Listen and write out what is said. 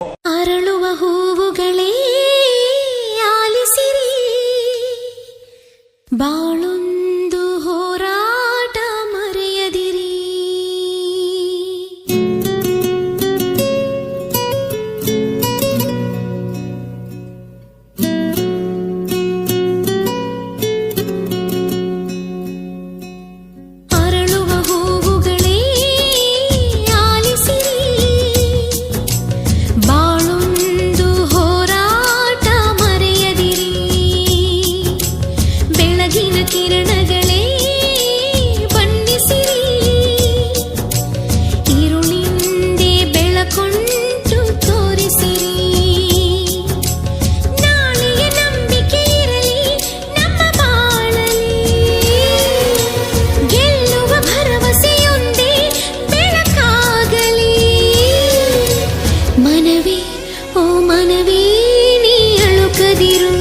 ಅರಳುವ ಹೂವುಗಳೇ ಆಲಿಸಿರಿ, ಬಾಳೊಂದು ಹೋರಾಟ ಮರೆಯದಿರಿ. ಅರಳುವ ಹೂವುಗಳೇ ಆಲಿಸಿರಿ, ಬಾಳೊಂದು ಹೋರಾಟ ಮರೆಯದಿರಿ. ಬೆಳಗಿನ ಕಿರಣಗಳೇ ಬಣ್ಣಿಸಿರಿ, ഇരുಳಿಂದೆ ಬೆಳಕೊಂಟು ತೋರಿಸಿರಿ. ನಾಳೆಯ ನಂಬಿಕೆ ಇರಲಿ ನಮ್ಮ ಬಾಳಲಿ, ಗೆಲ್ಲುವ ಭರವಸೆಯೊಂದೇ ಬೆಳಕಾಗಲಿ. ಮನವೇ ಓ ಮನವೇ ನೀ ಅಳುಕದಿರು,